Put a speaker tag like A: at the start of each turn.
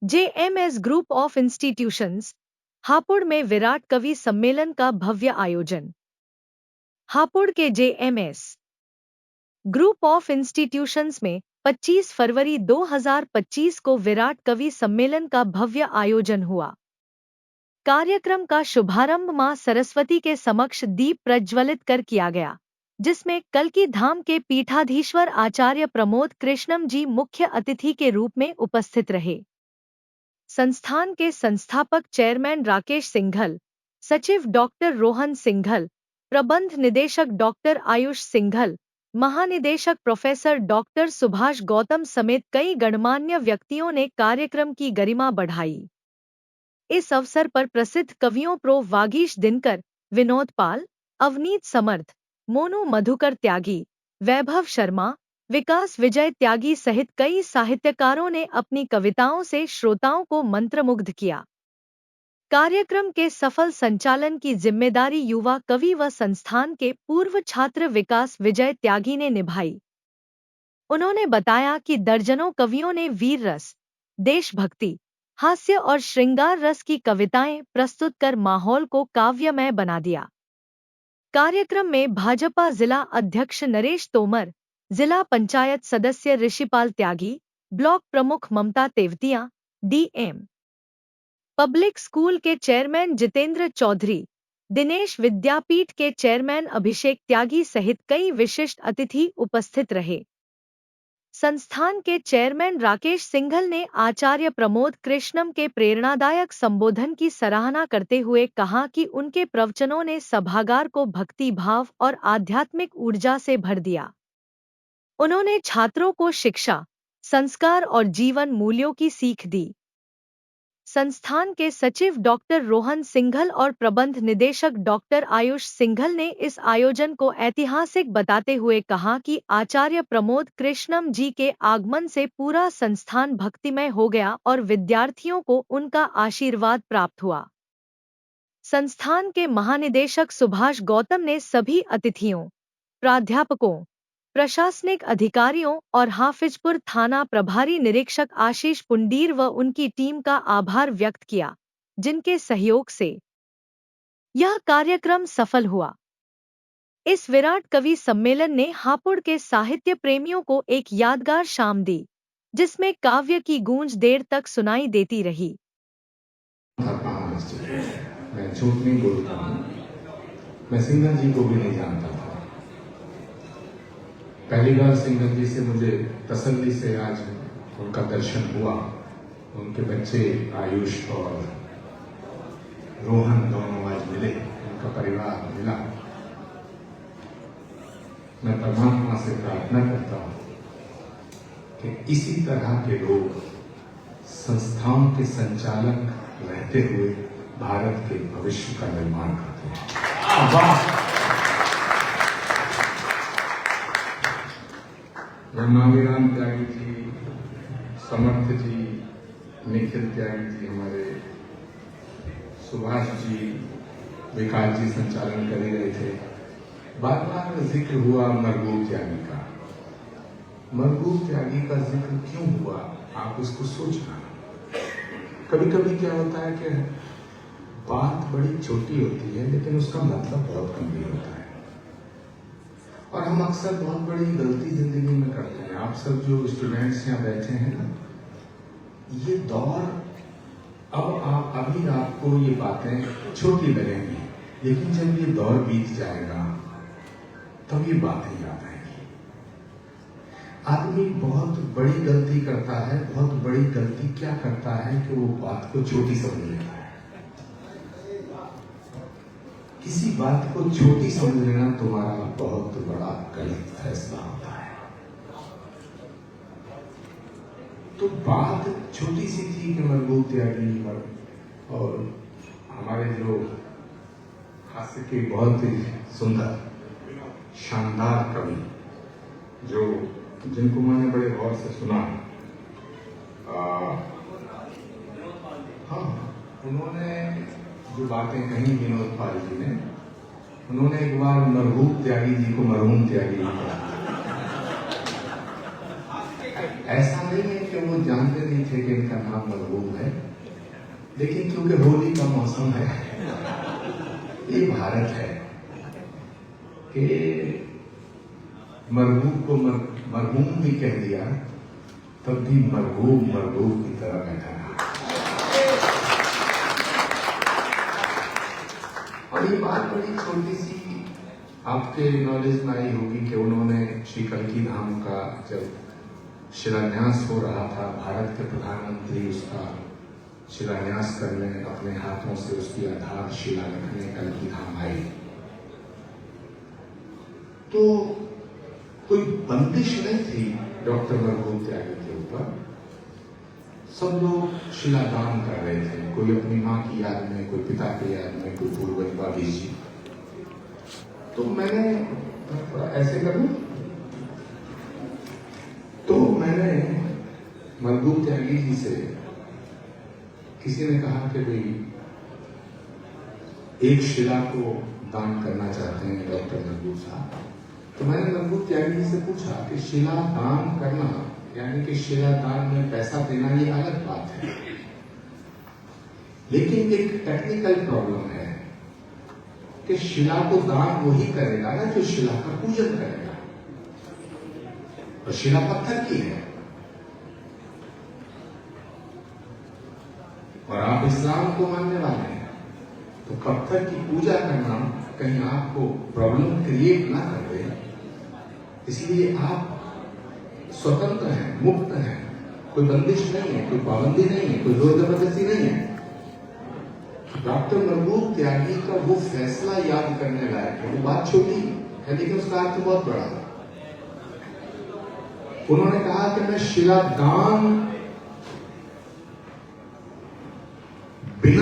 A: JMS group of institutions Hapur में विराट कवि सम्मेलन का भव्य आयोजन। हापुड़ के जेएमएस ग्रुप ऑफ इंस्टीट्यूशंस में 25 फरवरी 2025 को विराट कवि सम्मेलन का भव्य आयोजन हुआ। कार्यक्रम का शुभारंभ मां सरस्वती के समक्ष दीप प्रज्वलित कर किया गया, जिसमें कल्की धाम के पीठाधीश्वर आचार्य प्रमोद कृष्णम जी मुख्य अतिथि के रूप में उपस्थित रहे। संस्थान के संस्थापक चेयरमैन राकेश सिंघल, सचिव डॉक्टर रोहन सिंघल, प्रबंध निदेशक डॉक्टर आयुष सिंघल, महानिदेशक प्रोफेसर डॉक्टर सुभाष गौतम समेत कई गणमान्य व्यक्तियों ने कार्यक्रम की गरिमा बढ़ाई। इस अवसर पर प्रसिद्ध कवियों प्रो वागीश दिनकर, विनोद पाल, अवनीत समर्थ, मोनू मधुकर त्यागी, वैभव शर्मा, विकास विजय त्यागी सहित कई साहित्यकारों ने अपनी कविताओं से श्रोताओं को मंत्रमुग्ध किया। कार्यक्रम के सफल संचालन की जिम्मेदारी युवा कवि व संस्थान के पूर्व छात्र विकास विजय त्यागी ने निभाई। उन्होंने बताया कि दर्जनों कवियों ने वीर रस, देशभक्ति, हास्य और श्रृंगार रस की कविताएं प्रस्तुत कर माहौल को काव्यमय बना दिया। कार्यक्रम में भाजपा जिला अध्यक्ष नरेश तोमर, जिला पंचायत सदस्य ऋषिपाल त्यागी, ब्लॉक प्रमुख ममता तेवतिया, डीएम पब्लिक स्कूल के चेयरमैन जितेंद्र चौधरी, दिनेश विद्यापीठ के चेयरमैन अभिषेक त्यागी सहित कई विशिष्ट अतिथि उपस्थित रहे। संस्थान के चेयरमैन राकेश सिंघल ने आचार्य प्रमोद कृष्णम के प्रेरणादायक संबोधन की सराहना करते हुए कहा कि उनके प्रवचनों ने सभागार को भक्ति भाव और आध्यात्मिक ऊर्जा से भर दिया। उन्होंने छात्रों को शिक्षा, संस्कार और जीवन मूल्यों की सीख दी। संस्थान के सचिव डॉक्टर रोहन सिंघल और प्रबंध निदेशक डॉक्टर आयुष सिंघल ने इस आयोजन को ऐतिहासिक बताते हुए कहा कि आचार्य प्रमोद कृष्णम जी के आगमन से पूरा संस्थान भक्तिमय हो गया और विद्यार्थियों को उनका आशीर्वाद प्राप्त हुआ। संस्थान के महानिदेशक सुभाष गौतम ने सभी अतिथियों, प्राध्यापकों, प्रशासनिक अधिकारियों और हाफिजपुर थाना प्रभारी निरीक्षक आशीष पुंडीर व उनकी टीम का आभार व्यक्त किया, जिनके सहयोग से यह कार्यक्रम सफल हुआ। इस विराट कवि सम्मेलन ने हापुड़ के साहित्य प्रेमियों को एक यादगार शाम दी, जिसमें काव्य की गूंज देर तक सुनाई देती रही।
B: मैं झूठ नहीं बोलता हूँ, मैं सिंघल जी को भी नहीं जानता था। पहली बार सिंघल जी से मुझे तसल्ली से आज उनका दर्शन हुआ। उनके बच्चे आयुष और रोहन दोनों आज मिले, उनका परिवार मिला। मैं परमात्मा से प्रार्थना करता हूँ कि इसी तरह के लोग संस्थाओं के संचालक रहते हुए भारत के भविष्य का निर्माण करते हैं। वाह! ब्रह्माविराम त्यागी जी, समर्थ जी, निखिल त्यागी जी, हमारे सुभाष जी, विकास जी संचालन कर ही रहे थे। बार बार जिक्र हुआ मरगूब त्यागी का। मरगूब त्यागी का जिक्र क्यों हुआ, आप उसको सोचना। कभी कभी क्या होता है कि बात बड़ी छोटी होती है लेकिन उसका मतलब बहुत गंभीर होता है, और हम अक्सर बहुत बड़ी गलती जिंदगी में करते हैं। आप सब जो स्टूडेंट्स यहाँ बैठे हैं ना, ये दौर अभी आपको ये बातें छोटी लगेंगी, लेकिन जब ये दौर बीत जाएगा तब ये बातें याद आएंगी। आदमी बहुत बड़ी गलती करता है, बहुत बड़ी गलती क्या करता है कि वो बात को छोटी समझ लेता है। किसी बात को छोटी समझ लेना तुम्हारा बहुत बड़ा गलत फैसला होता है। तो बात छोटी सी थी कि मरगूब त्यागी और हमारे जो हास्य के बहुत ही सुंदर शानदार कवि, जो जिनको मैंने बड़े गौर से सुना, हाँ, उन्होंने जो बातें कही विनोद पाल जी ने, उन्होंने एक बार मरहूम त्यागी जी को मरहूम त्यागी जी कहा। ऐसा नहीं है कि वो जानते नहीं थे कि इनका नाम मरहूम है, लेकिन क्योंकि होली का मौसम है, ये भारत है कि मरहूम को मरहूम भी कह दिया, तब भी मरहूम की तरह बैठा रहा। और ये बात बड़ी छोटी सी आपके नॉलेज में आई होगी कि उन्होंने श्री कल्की धाम का जब शिलान्यास हो रहा था, भारत के प्रधानमंत्री उसका शिलान्यास करने अपने हाथों से उसकी आधारशिला रखने कल्की धाम आए, तो कोई बंदिश नहीं थी डॉक्टर मरहूम त्यागी के ऊपर। सब लोग शिलादान कर रहे थे, कोई अपनी माँ की याद में, कोई पिता की याद में, कोई पूर्वज बाबी जी। तो मैंने थोड़ा ऐसे करूं, तो मैंने मरहूम त्यागी जी से, किसी ने कहा कि भाई एक शिला को दान करना चाहते हैं डॉक्टर मरहूम साहब। तो मैंने मरहूम त्यागी जी से पूछा कि शिला दान करना, यानी कि शिला दान में पैसा देना, ये अलग बात है, लेकिन एक टेक्निकल प्रॉब्लम है कि शिला को दान वही करेगा ना जो शिला का पूजन करेगा, और शिला पत्थर की है। और आप इस्लाम को मानने वाले हैं, तो पत्थर की पूजा करना कहीं आपको प्रॉब्लम क्रिएट ना कर दे, इसलिए आप स्वतंत्र हैं, मुक्त हैं, कोई बंदिश नहीं है, कोई पाबंदी नहीं है, कोई जोर जबरदस्ती नहीं है। डॉक्टर मरहूम त्यागी का वो फैसला याद करने लायक है। वो बात छोटी है लेकिन उसका अर्थ बहुत बड़ा है। उन्होंने कहा कि मैं शिला दान बिना